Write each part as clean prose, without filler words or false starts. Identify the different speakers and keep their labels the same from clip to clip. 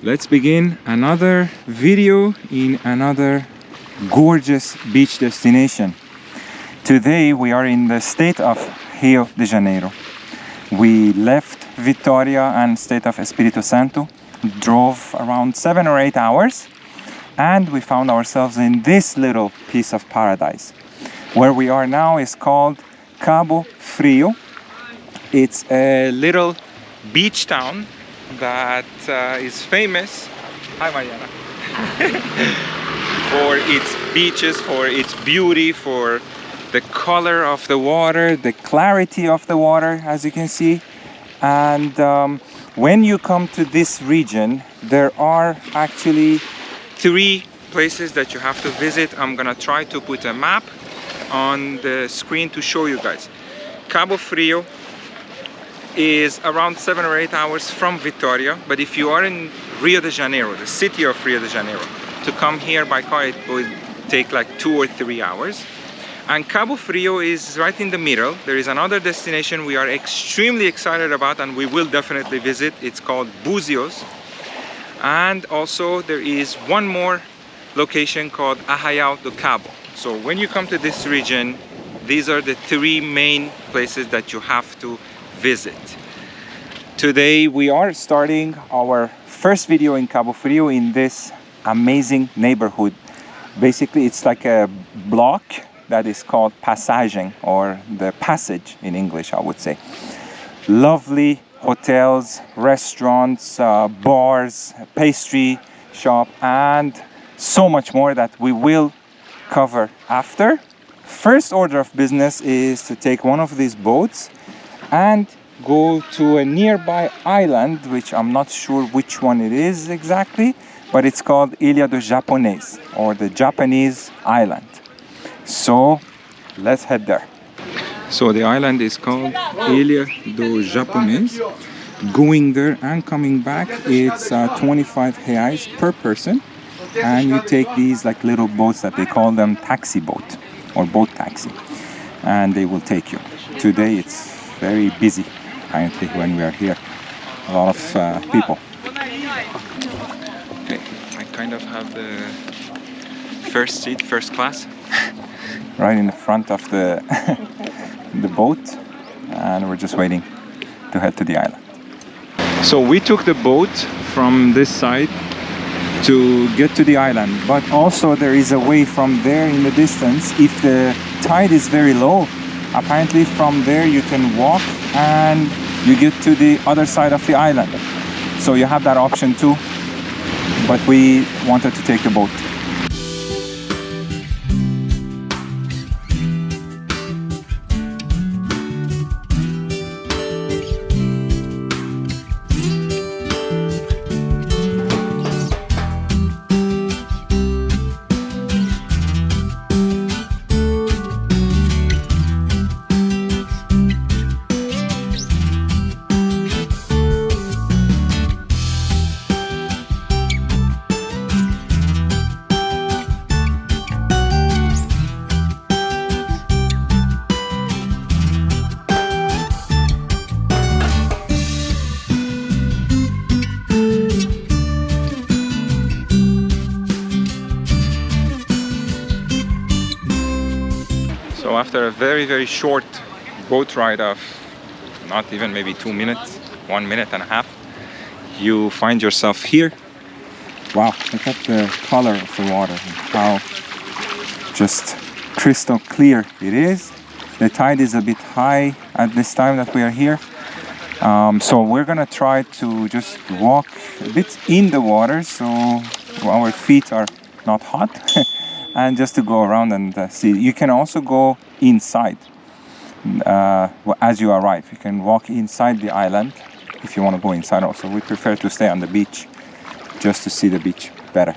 Speaker 1: Let's begin another video in another gorgeous beach destination. Today we are in the state of Rio de Janeiro. We left Vitória and state of Espírito Santo, drove around 7 or 8 hours, and we found ourselves in this little piece of paradise. Where we are now is called Cabo Frio. It's a little beach town that is famous, hi Mariana, for its beaches, for its beauty, for the color of the water, the clarity of the water, as you can see. And when you come to this region, there are actually 3 places that you have to visit. I'm gonna try to put a map on the screen to show you guys. Cabo Frio is around 7 or 8 hours from Vitória, but if you are in Rio de Janeiro, the city of Rio de Janeiro, to come here by car it would take like 2 or 3 hours. And Cabo Frio is right in the middle. There is another destination we are extremely excited about and we will definitely visit. It's called Búzios. And also there is one more location called Arraial do Cabo. So when you come to this region, these are the 3 main places that you have to visit. Today we are starting our first video in Cabo Frio in this amazing neighborhood. Basically it's like a block that is called Passagem, or the Passage in English, I would say. Lovely hotels, restaurants, bars, pastry shop, and so much more that we will cover after. First order of business is to take one of these boats and go to a nearby island, which I'm not sure which one it is exactly, but it's called Ilha do Japonês, or the Japanese island. So let's head there. So the island is called Ilha do Japonês. Going there and coming back, it's 25 reais per person, and you take these like little boats that they call them taxi boat or boat taxi, and they will take you. Today it's very busy apparently when we are here, a lot of people. Okay, I kind of have the first seat, first class, right in the front of the the boat, and we're just waiting to head to the island. So we took the boat from this side to get to the island, but also there is a way from there in the distance. If the tide is very low, apparently from there you can walk and you get to the other side of the island. So you have that option too, but we wanted to take the boat. So after a very short boat ride of not even maybe 2 minutes, 1 minute and a half, you find yourself here. Wow, look at the color of the water and how just crystal clear it is. The tide is a bit high at this time that we are here. So we're gonna try to just walk a bit in the water so our feet are not hot. And just to go around and see. You can also go inside as you arrive. You can walk inside the island if you want to go inside also. We prefer to stay on the beach just to see the beach better.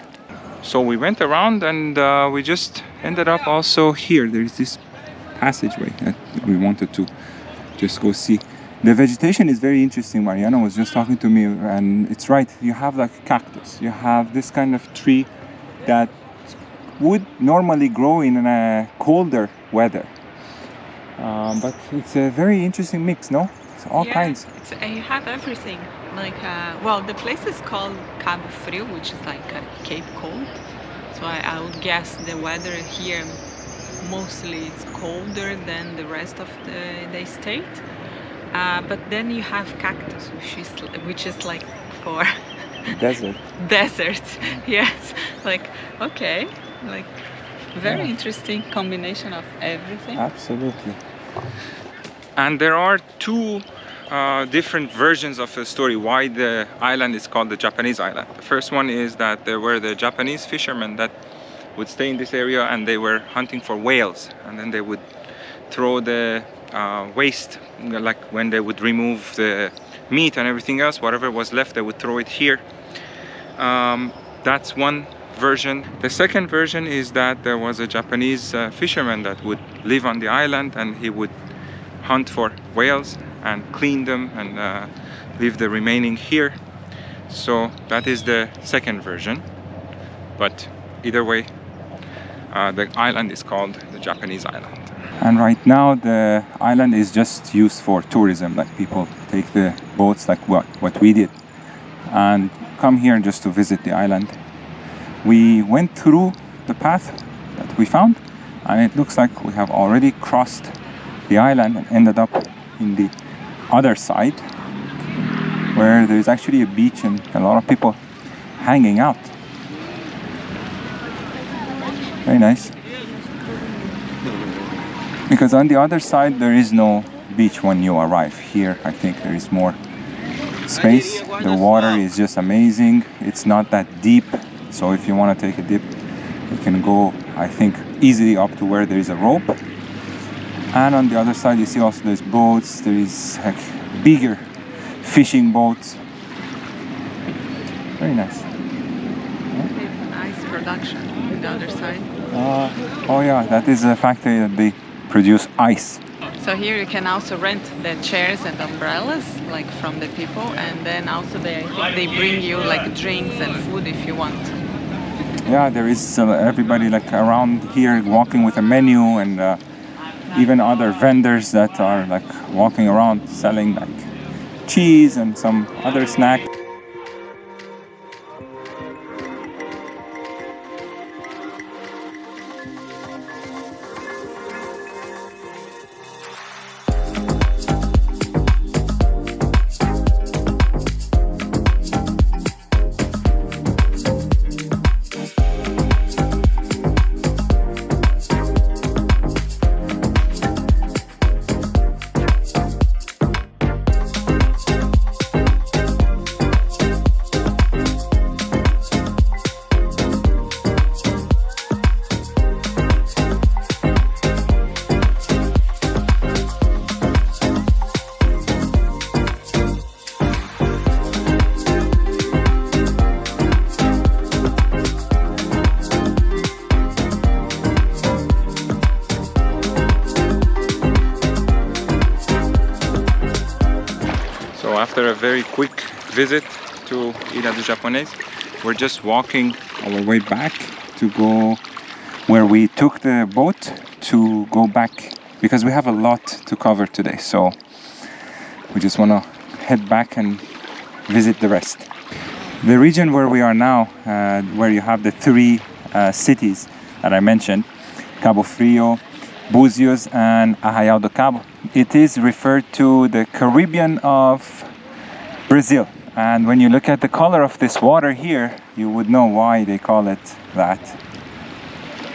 Speaker 1: So we went around and we just ended up also here. There is this passageway that we wanted to just go see. The vegetation is very interesting. Mariana was just talking to me, and it's right. You have like cactus. You have this kind of tree that would normally grow in a colder weather, but it's a very interesting mix, no? It's all kinds.
Speaker 2: You have everything. like well, the place is called Cabo Frio, which is like a Cape Cold. So I would guess the weather here mostly it's colder than the rest of the state. But then you have cactus, which is like for
Speaker 1: Desert.
Speaker 2: desert. Yes, like okay, like very interesting combination of everything.
Speaker 1: Absolutely. And there are two different versions of the story why the island is called the Japanese island. The first one is that there were the Japanese fishermen that would stay in this area and they were hunting for whales, and then they would throw the waste, like when they would remove the meat and everything else, whatever was left, they would throw it here. That's one version. The second version is that there was a Japanese fisherman that would live on the island, and he would hunt for whales and clean them and leave the remaining here. So that is the second version, but either way the island is called the Japanese island. And right now the island is just used for tourism, like people take the boats like what we did and come here just to visit the island. We went through the path that we found, and it looks like we have already crossed the island and ended up in the other side where there is actually a beach and a lot of people hanging out. Very nice. Because on the other side there is no beach when you arrive. Here I think there is more space. The water is just amazing. It's not that deep, so if you want to take a dip you can go, I think, easily up to where there is a rope. And on the other side you see also there's boats. There is like bigger fishing boats. Very nice.
Speaker 2: It's an ice production on the other side.
Speaker 1: Oh yeah, that is a factory that they produce ice.
Speaker 2: So here you can also rent the chairs and umbrellas, like from the people, and then also I think they bring you like drinks and food if you want.
Speaker 1: Yeah, there is everybody like around here walking with a menu, and even other vendors that are like walking around selling like cheese and some other snack. After a very quick visit to Ilha do Japonês, we're just walking our way back to go where we took the boat to go back, because we have a lot to cover today, so we just want to head back and visit the rest. The region where we are now, where you have the three cities that I mentioned, Cabo Frio, Búzios and Arraial do Cabo, it is referred to the Caribbean of Brazil. And when you look at the color of this water here, you would know why they call it that.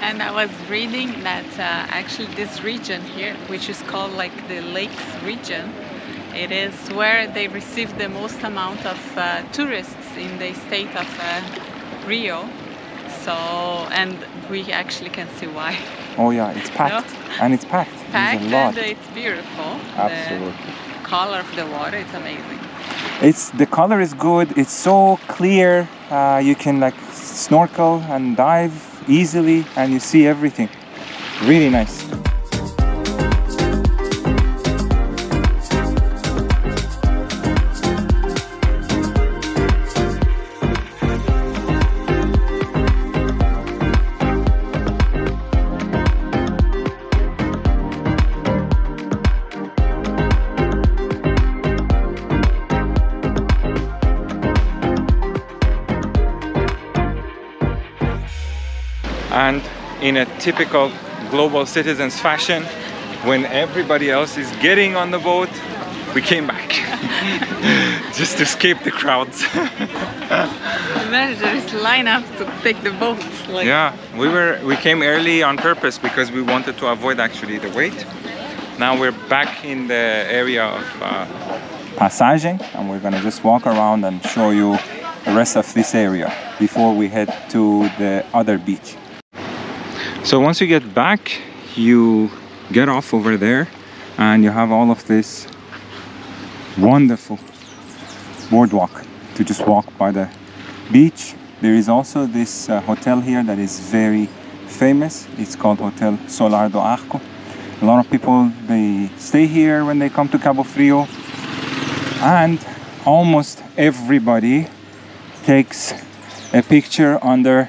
Speaker 2: And I was reading that actually this region here, which is called like the lakes region, it is where they receive the most amount of tourists in the state of Rio. So, and we actually can see why.
Speaker 1: Oh yeah, it's packed.
Speaker 2: No?
Speaker 1: And it's packed.
Speaker 2: Packed,
Speaker 1: There's a lot.
Speaker 2: and it's beautiful.
Speaker 1: Absolutely.
Speaker 2: The color of the water, it's amazing.
Speaker 1: The color is good. It's so clear. You can like snorkel and dive easily, and you see everything. Really nice. And in a typical global citizens fashion, when everybody else is getting on the boat, we came back just to escape the crowds.
Speaker 2: Imagine there's lineup to take the boat. Like...
Speaker 1: Yeah, we came early on purpose because we wanted to avoid actually the wait. Now we're back in the area of Passagem, and we're gonna just walk around and show you the rest of this area before we head to the other beach. So once you get back, you get off over there and you have all of this wonderful boardwalk to just walk by the beach. There is also this hotel here that is very famous. It's called Hotel Solar do Arco. A lot of people, they stay here when they come to Cabo Frio, and almost everybody takes a picture under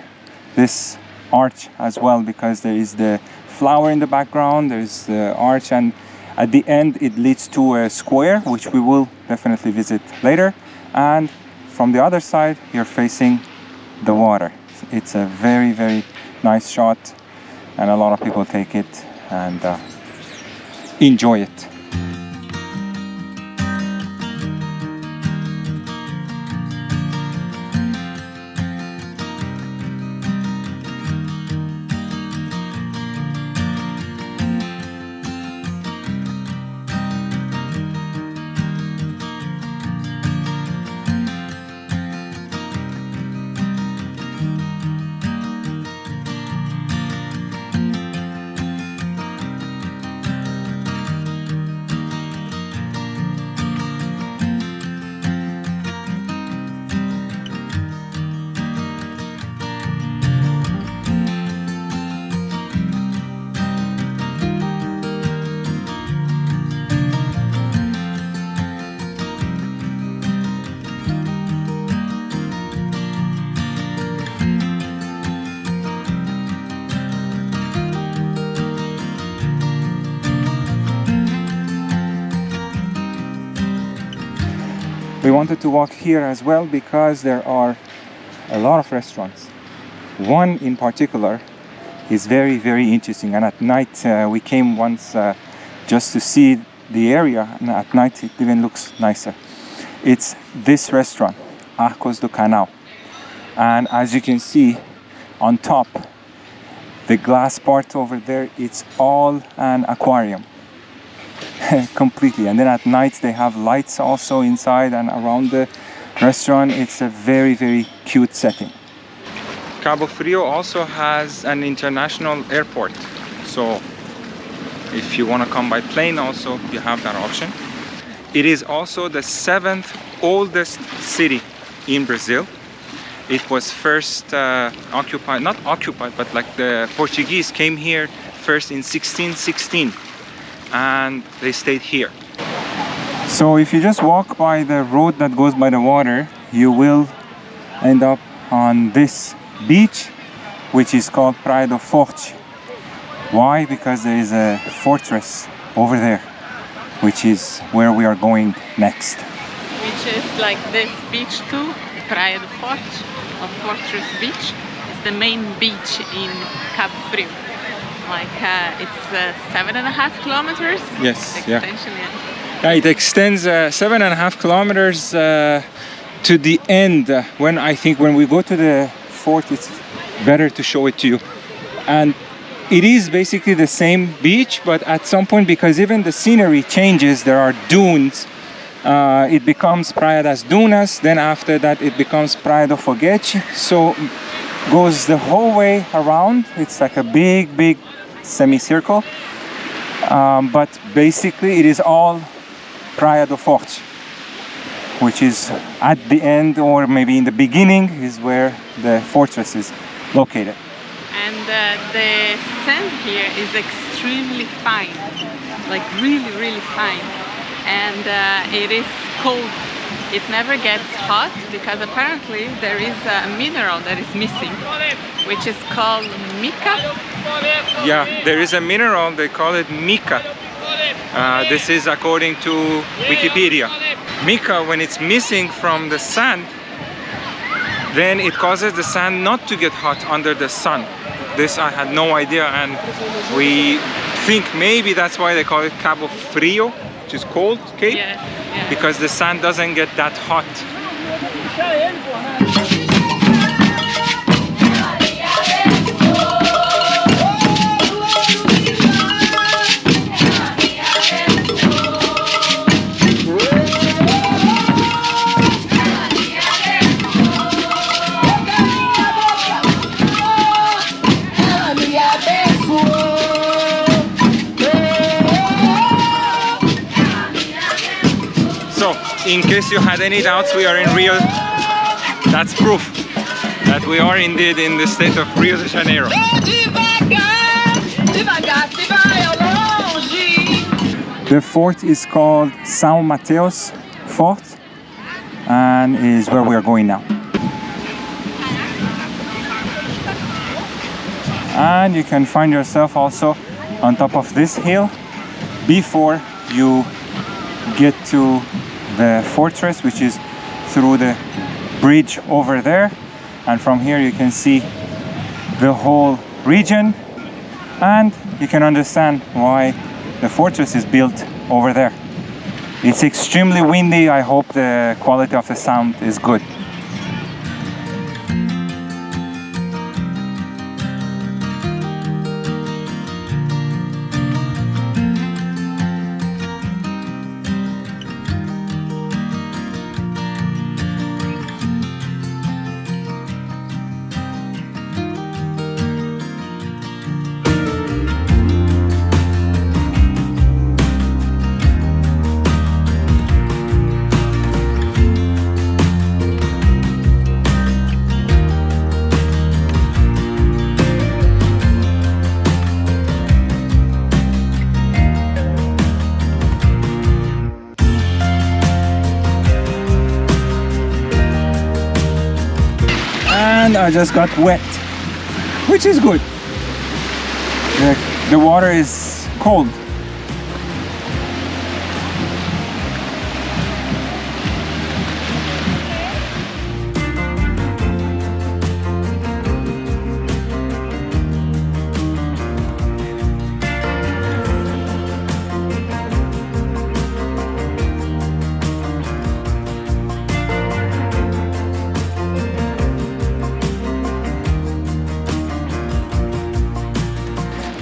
Speaker 1: this arch as well, because there is the flower in the background, there's the arch, and at the end it leads to a square, which we will definitely visit later. And from the other side, you're facing the water. It's a very, very nice shot, and a lot of people take it and enjoy it. We wanted to walk here as well because there are a lot of restaurants. One in particular is very, very interesting, and at night we came once just to see the area, and at night it even looks nicer. It's this restaurant, Arcos do Canal, and as you can see on top, the glass part over there, it's all an aquarium. Completely. And then at night they have lights also inside and around the restaurant. It's a very, very cute setting. Cabo Frio also has an international airport, so if you want to come by plane also, you have that option. It is also the 7th oldest city in Brazil. It was first occupied, not occupied, but like the Portuguese came here first in 1616. And they stayed here. So if you just walk by the road that goes by the water, you will end up on this beach, which is called Mateos Fort. Why? Because there is a fortress over there, which is where we are going next.
Speaker 2: Which is like this beach too, Mateos Fort, or Fortress Beach. It's the main beach in Cabo Frio. Like it's 7.5 kilometers.
Speaker 1: Yes,
Speaker 2: extension,
Speaker 1: yeah, it extends 7.5 kilometers to the end. When I think when we go to the fort, it's better to show it to you. And it is basically the same beach, but at some point, because even the scenery changes, there are dunes. It becomes Praia das Dunas. Then after that, it becomes Praia do Foguete. So goes the whole way around. It's like a big, big semicircle, but basically it is all Praia do Fort, which is at the end, or maybe in the beginning, is where the fortress is located.
Speaker 2: And the sand here is extremely fine, like really, really fine, and it is cold. It never gets hot because apparently there is a mineral that is missing, which is called mica.
Speaker 1: Yeah, there is a mineral, they call it mica. This is according to Wikipedia. Mica, when it's missing from the sand, then it causes the sand not to get hot under the sun. This I had no idea, and we think maybe that's why they call it Cabo Frio, which is cold Cape, because the sand doesn't get that hot. In case you had any doubts, we are in Rio. That's proof that we are indeed in the state of Rio de Janeiro. The fort is called Mateos Fort and is where we are going now. And you can find yourself also on top of this hill before you get to the fortress, which is through the bridge over there, and from here you can see the whole region, and you can understand why the fortress is built over there. It's extremely windy. I hope the quality of the sound is good. And I just got wet, which is good. The water is cold.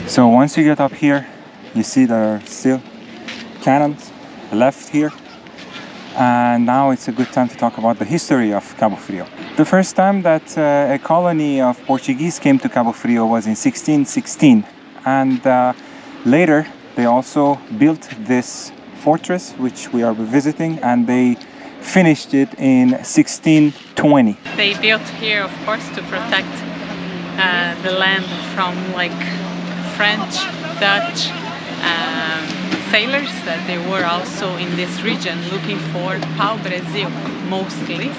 Speaker 1: So once you get up here, you see there are still cannons left here. And now it's a good time to talk about the history of Cabo Frio. The first time that a colony of Portuguese came to Cabo Frio was in 1616. And later they also built this fortress, which we are visiting, and they finished it in 1620.
Speaker 2: They built here, of course, to protect the land from like French, Dutch sailors that they were also in this region looking for pau-brasil, mostly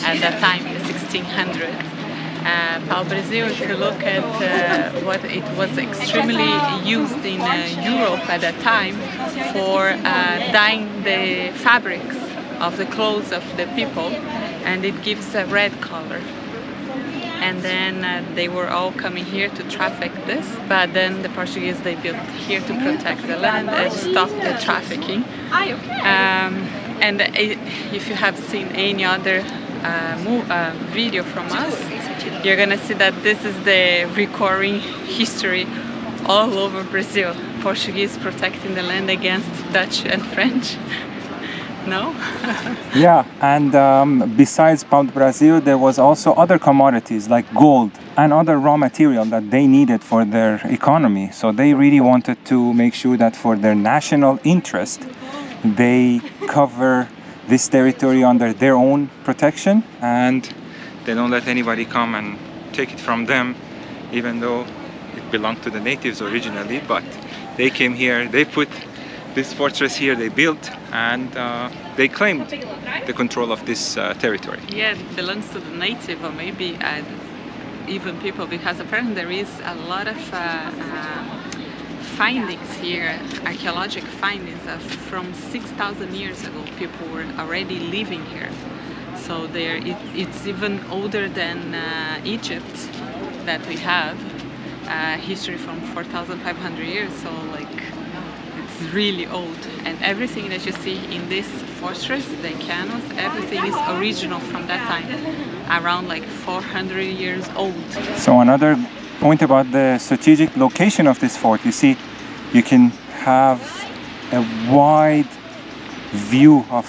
Speaker 2: at that time, the 1600. Pau-brasil, if you look at what it was extremely used in Europe at that time for dyeing the fabrics of the clothes of the people, and it gives a red color. And then they were all coming here to traffic this, but then the Portuguese, they built here to protect the land and stop the trafficking. And if you have seen any other video from us, you're gonna see that this is the recurring history all over Brazil. Portuguese protecting the land against Dutch and French. No?
Speaker 1: Yeah, and besides pau-brasil, there was also other commodities like gold and other raw material that they needed for their economy. So they really wanted to make sure that for their national interest, they cover this territory under their own protection, and they don't let anybody come and take it from them, even though it belonged to the natives originally. But they came here, they put this fortress here, they built, and they claimed the control of this territory.
Speaker 2: Yeah, it belongs to the native, or maybe even people, because apparently there is a lot of findings here, archaeological findings of from 6,000 years ago. People were already living here. So it's even older than Egypt that we have. history from 4,500 years, so like it's really old. And everything that you see in this fortress, the canals, everything is original from that time, around like 400 years old.
Speaker 1: So another point about the strategic location of this fort, you see, you can have a wide view of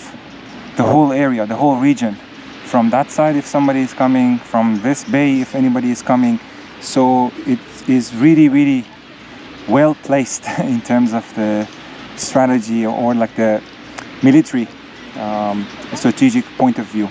Speaker 1: the whole area, the whole region. From that side if somebody is coming, from this bay if anybody is coming. So it is really, really well placed in terms of the strategy or like the military strategic point of view.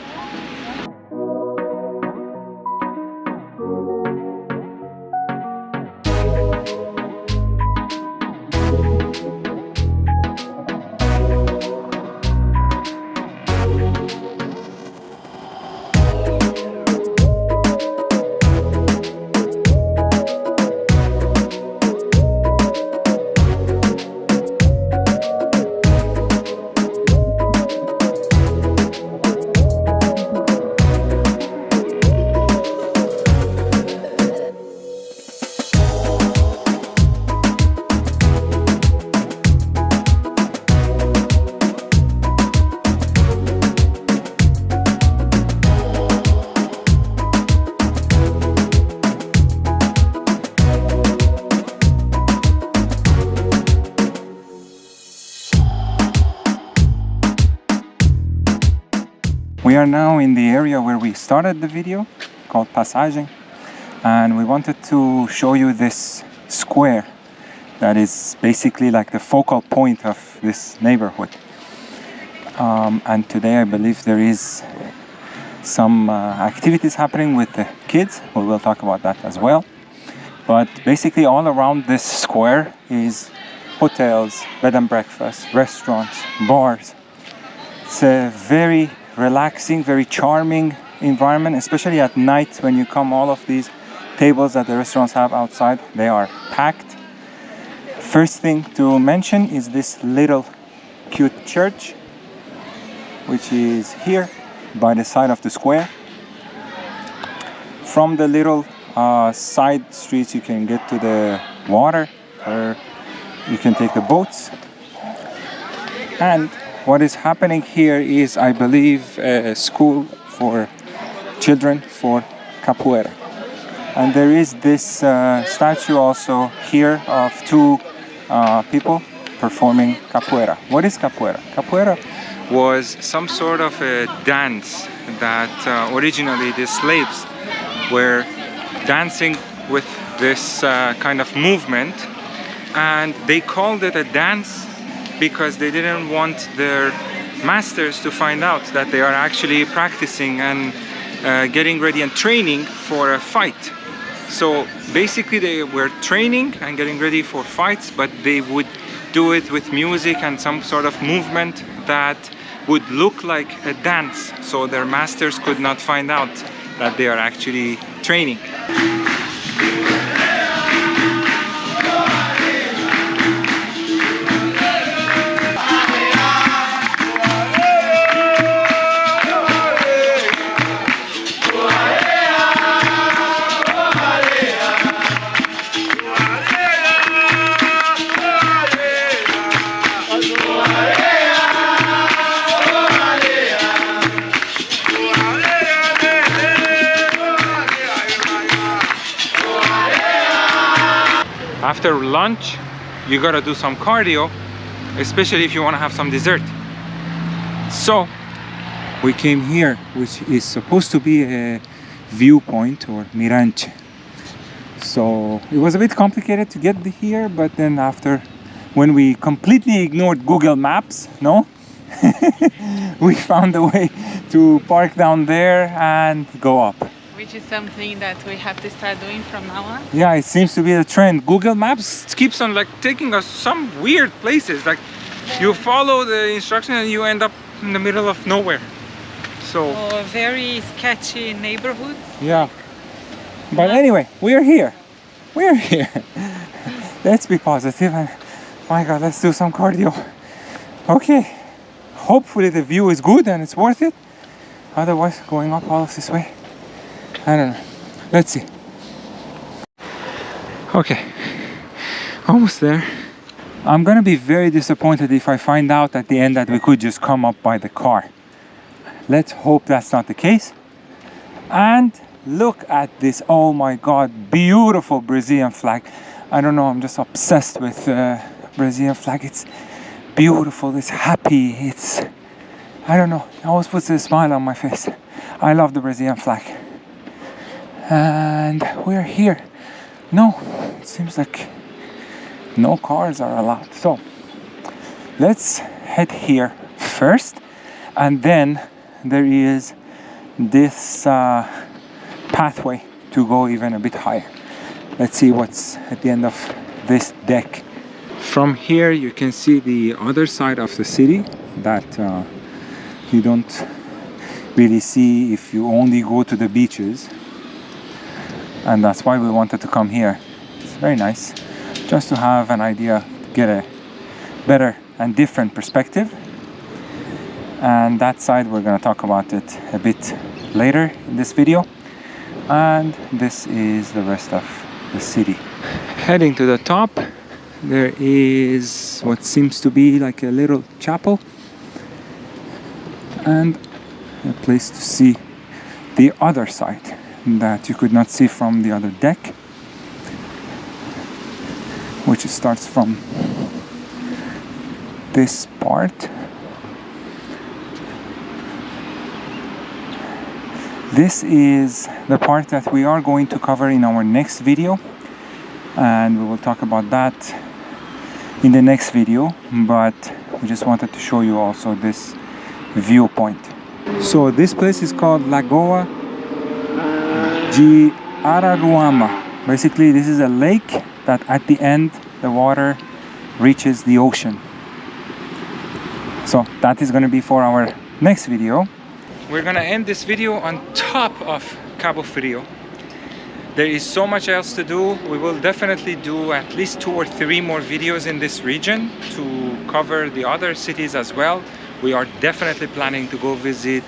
Speaker 1: We are now in the area where we started the video, called Passagem, and we wanted to show you this square that is basically like the focal point of this neighborhood. And today I believe there is some activities happening with the kids. We will talk about that as well. But basically all around this square is hotels, bed and breakfast, restaurants, bars. It's a very relaxing, very charming environment, especially at night when you come. All of these tables that the restaurants have outside, they are packed. First thing to mention is this little cute church, which is here by the side of the square. From the little side streets you can get to the water, or you can take the boats. And what is happening here is, I believe, a school for children for capoeira. And there is this statue also here of two people performing capoeira. What is capoeira? Capoeira was some sort of a dance that originally the slaves were dancing with this kind of movement, and they called it a dance because they didn't want their masters to find out that they are actually practicing and getting ready and training for a fight. So basically they were training and getting ready for fights, but they would do it with music and some sort of movement that would look like a dance, so their masters could not find out that they are actually training. After lunch, you gotta do some cardio, especially if you want to have some dessert. So we came here, which is supposed to be a viewpoint or mirante. So it was a bit complicated to get here, but then after, when we completely ignored Google Maps, we found a way to park down there and go up.
Speaker 2: Which is something that we have to start doing from now on.
Speaker 1: Yeah, it seems to be the trend. Google Maps keeps on like taking us some weird places. Like you follow the instruction and you end up in the middle of nowhere. So
Speaker 2: very sketchy neighborhood.
Speaker 1: Yeah. But anyway, we are here. We are here. Let's be positive and my God, let's do some cardio. Okay. Hopefully the view is good and it's worth it. Otherwise, going up all of this way, I don't know. Let's see. Okay, almost there. I'm gonna be very disappointed if I find out at the end that we could just come up by the car. Let's hope that's not the case. And look at this, oh my god, beautiful Brazilian flag. I don't know, I'm just obsessed with Brazilian flag. It's beautiful, it's happy, it's, I don't know, it always puts a smile on my face. I love the Brazilian flag. And we're here. No, it seems like no cars are allowed. So let's head here first, and then there is this pathway to go even a bit higher. Let's see what's at the end of this deck. From here you can see the other side of the city that you don't really see if you only go to the beaches, and that's why we wanted to come here. It's very nice just to have an idea, get a better and different perspective. And that side we're going to talk about it a bit later in this video. And this is the rest of the city. Heading to the top, there is what seems to be like a little chapel and a place to see the other side that you could not see from the other deck, which starts from this part. This is the part that we are going to cover in our next video, and we will talk about that in the next video, but we just wanted to show you also this viewpoint. So this place is called Lagoa de Araruama. Basically this is a lake that at the end the water reaches the ocean. So that is going to be for our next video. We're gonna end this video on top of Cabo Frio. There is so much else to do. We will definitely do at least 2 or 3 more videos in this region to cover the other cities as well. We are definitely planning to go visit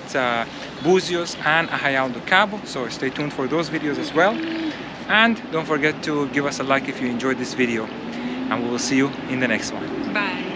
Speaker 1: Búzios and Arraial do Cabo, so stay tuned for those videos as well. And don't forget to give us a like if you enjoyed this video, and we will see you in the next one.
Speaker 2: Bye.